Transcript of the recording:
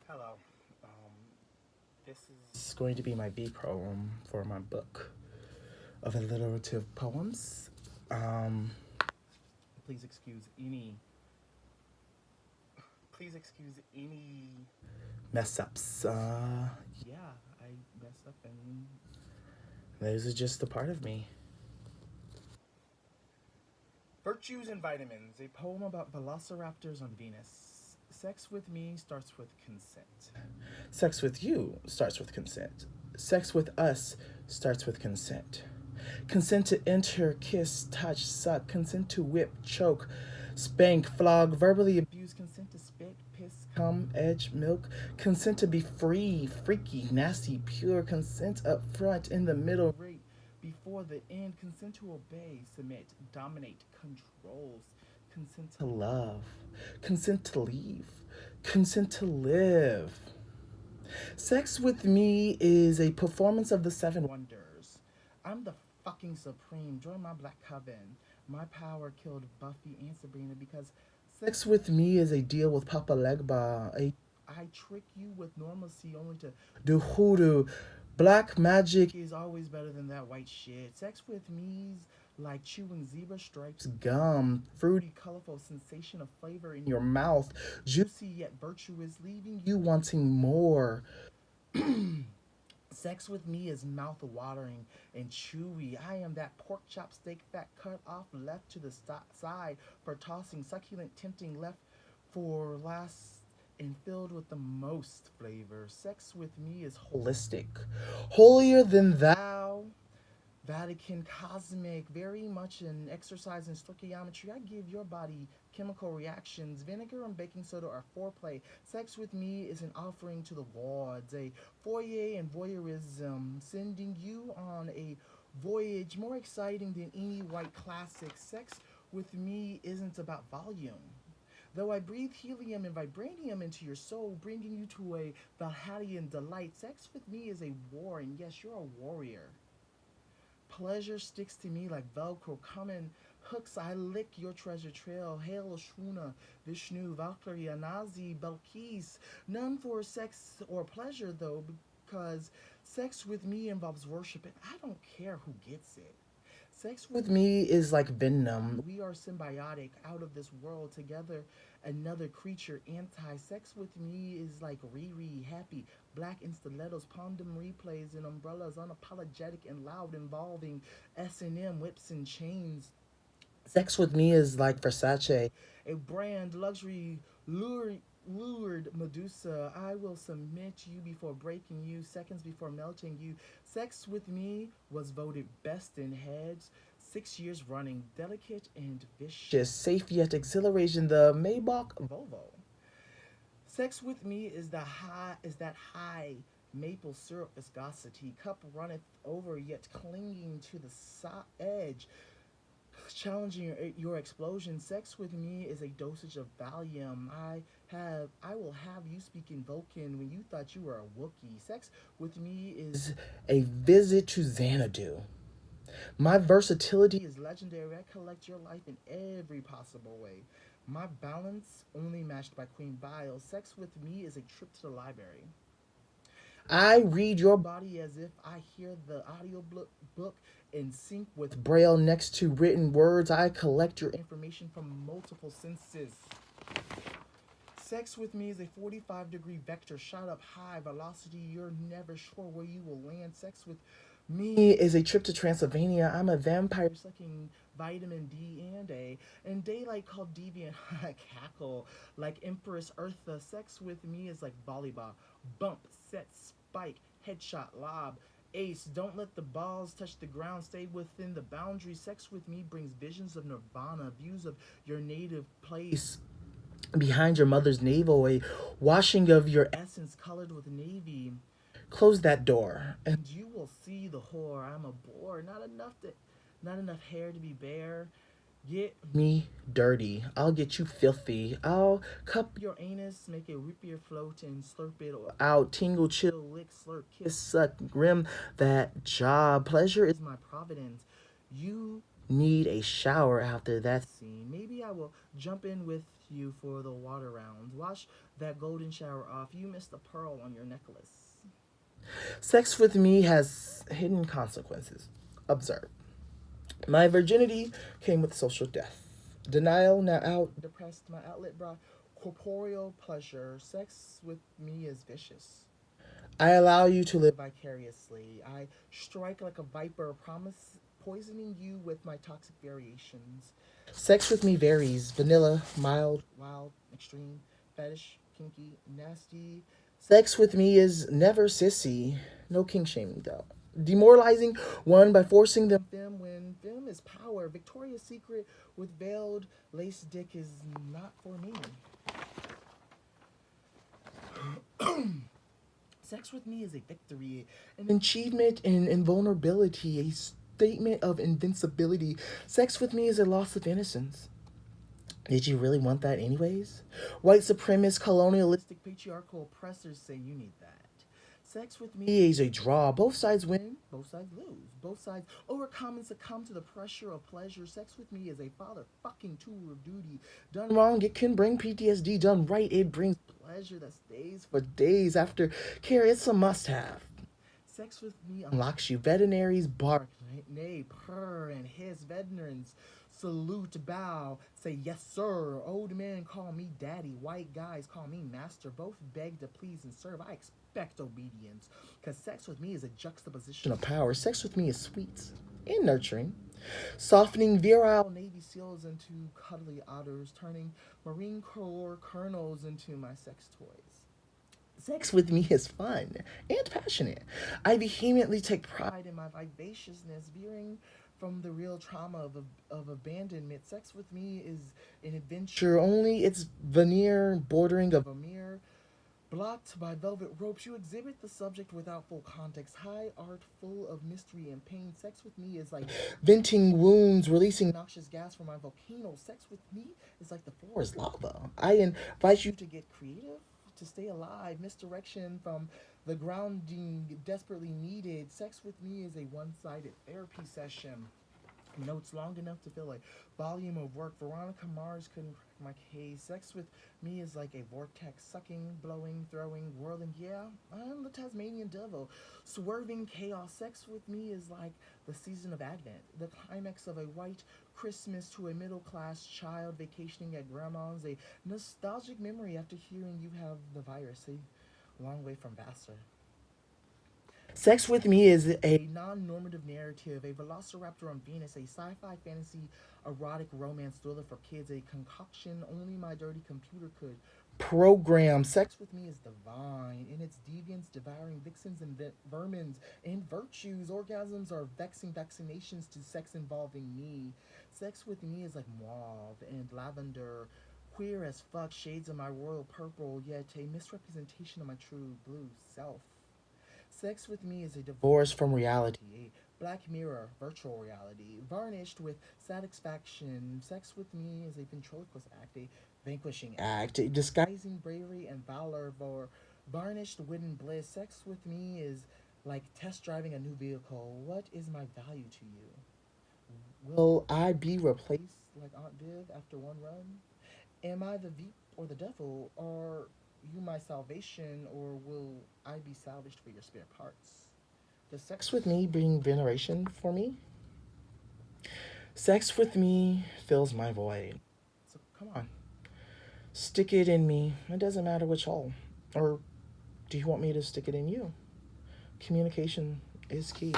Hello. This is going to be my B poem for my book of alliterative poems. Um, please excuse any. Please excuse any mess ups. Yeah, I messed up, and this is just a part of me. Virtues and Vitamins, a poem about velociraptors on Venus. Sex with me starts with consent. Sex with you starts with consent. Sex with us starts with consent. Consent to enter, kiss, touch, suck. Consent to whip, choke, spank, flog, verbally abuse. Consent to spit, piss, cum, edge, milk. Consent to be free, freaky, nasty, pure. Consent up front, in the middle, right before the end. Consent to obey, submit, dominate, controls. Consent to love. Consent to leave. Consent to live. Sex with me is a performance of the seven wonders. I'm the fucking supreme. Join my black coven. My power killed Buffy and Sabrina because sex with me is a deal with Papa Legba. I trick you with normalcy only to do hoodoo. Black magic is always better than that white shit. Sex with me's like chewing zebra stripes gum. Fruity, colorful sensation of flavor in your mouth. Juicy yet virtuous, leaving you wanting more. Sex with me is mouth watering and chewy. I am that pork chop steak fat cut off left to the side for tossing, succulent, tempting left for last and filled with the most flavor. Sex with me is holistic, holier than thou. Vatican cosmic, very much an exercise in stoichiometry. I give your body chemical reactions. Vinegar and baking soda are foreplay. Sex with me is an offering to the gods, a foyer and voyeurism, sending you on a voyage more exciting than any white classic. Sex with me isn't about volume. Though I breathe helium and vibranium into your soul, bringing you to a Valhallian delight, sex with me is a war, and yes, you're a warrior. Pleasure sticks to me like Velcro. Come in hooks, I lick your treasure trail. Hail Shuna, Vishnu, Valkyrie, Anazi, Belkis. None for sex or pleasure, though, because sex with me involves worship, and I don't care who gets it. Sex with me is like venom. We are symbiotic, out of this world, together, another creature, anti. Sex with me is like Riri, happy, black in stilettos, Pondom replays and umbrellas, unapologetic and loud, involving S&M, whips and chains. Sex with me is like Versace, a brand, luxury, lured Medusa. I will submit you before breaking you, seconds before melting you. Sex with me was voted best in heads 6 years running, delicate and vicious, safe yet exhilaration, the Maybach Volvo. Sex with me is that high maple syrup viscosity, cup runneth over yet clinging to the edge, challenging your explosion. Sex with me is a dosage of Valium. I will have you speaking Vulcan when you thought you were a Wookiee. Sex with me is a visit to Xanadu. My versatility is legendary. I collect your life in every possible way. My balance only matched by Queen Bile. Sex with me is a trip to the library. I read your body as if I hear the audio book in sync with braille next to written words. I collect your information from multiple senses. Sex with me is a 45-degree vector shot up high velocity. You're never sure where you will land. Sex with me is a trip to Transylvania. I'm a vampire sucking vitamin D and A. And daylight called deviant. I cackle like Empress Eartha. Sex with me is like volleyball. Bump, set, spike, headshot, lob. Ace, don't let the balls touch the ground. Stay within the boundaries. Sex with me brings visions of nirvana, views of your native place behind your mother's navel, a washing of your essence colored with navy. Close that door, and you will see the whore. I'm a bore, not enough hair to be bare. Get me dirty. I'll get you filthy. I'll cup your anus, make it rip your float and slurp it out. Tingle, chill, lick, slurp, kiss, suck, grim. That job. Pleasure is my providence. You need a shower after that scene. Maybe I will jump in with you for the water rounds. Wash that golden shower off. You missed the pearl on your necklace. Sex with me has hidden consequences. Observe. My virginity came with social death. Denial, now out, depressed. My outlet brought corporeal pleasure. Sex with me is vicious. I allow you to live vicariously. I strike like a viper, promise poisoning you with my toxic variations. Sex with me varies vanilla, mild, wild, extreme, fetish, kinky, nasty. Sex with me is never sissy. No king shaming though. Demoralizing one by forcing them femme when femme is power. Victoria's Secret with veiled lace dick is not for me. Sex with me is a victory, an achievement in invulnerability, a statement of invincibility. Sex with me is a loss of innocence. Did you really want that anyways? White supremacist, colonialistic, patriarchal oppressors say you need that. Sex with me is a draw. Both sides win, both sides lose. Both sides overcome and succumb to the pressure of pleasure. Sex with me is a father fucking tour of duty. Done wrong, it can bring PTSD. Done right, it brings pleasure that stays for days after care. It's a must have. Sex with me unlocks you. Veterinaries bark, neigh, purr, and hiss. Veterans salute, bow, say yes sir. Old men call me daddy. White guys call me master. Both beg to please and serve. I expect obedience. Because sex with me is a juxtaposition of power. Sex with me is sweet and nurturing. Softening virile Navy SEALs into cuddly otters. Turning Marine Corps colonels into my sex toys. Sex with me is fun and passionate. I vehemently take pride in my vivaciousness, veering from the real trauma of abandonment. Sex with me is an adventure, only its veneer bordering of a mirror. Blocked by velvet ropes, you exhibit the subject without full context. High art full of mystery and pain. Sex with me is like venting wounds, releasing noxious gas from my volcano. Sex with me is like the floor is lava. I invite you to get creative, to stay alive. Misdirection from the grounding desperately needed. Sex with me is a one-sided therapy session. Notes long enough to fill a volume of work. Veronica Mars couldn't crack my case. Sex with me is like a vortex, sucking, blowing, throwing, whirling. Yeah, I'm the Tasmanian devil. Swerving chaos. Sex with me is like the season of Advent, the climax of a white Christmas to a middle class child vacationing at grandma's. A nostalgic memory after hearing you have the virus. A long way from Vassar. Sex with Me is a non normative narrative, a Velociraptor on Venus, a sci fi fantasy erotic romance thriller for kids, a concoction only my dirty computer could program. Sex with Me is divine in its deviance, devouring vixens and vermins and virtues. Orgasms are vexing vaccinations to sex involving me. Sex with Me is like mauve and lavender. Queer as fuck, shades of my royal purple, yet a misrepresentation of my true blue self. Sex with me is a divorce from reality, a black mirror, virtual reality, varnished with satisfaction. Sex with me is a ventriloquist act, a vanquishing act, a disguising bravery and valor for varnished wooden bliss. Sex with me is like test driving a new vehicle. What is my value to you? Will I be replaced like Aunt Viv after one run? Am I the Veep or the devil? Are you my salvation, or will I be salvaged for your spare parts? Does sex with me bring veneration for me? Sex with me fills my void. So come on, stick it in me. It doesn't matter which hole. Or do you want me to stick it in you? Communication is key.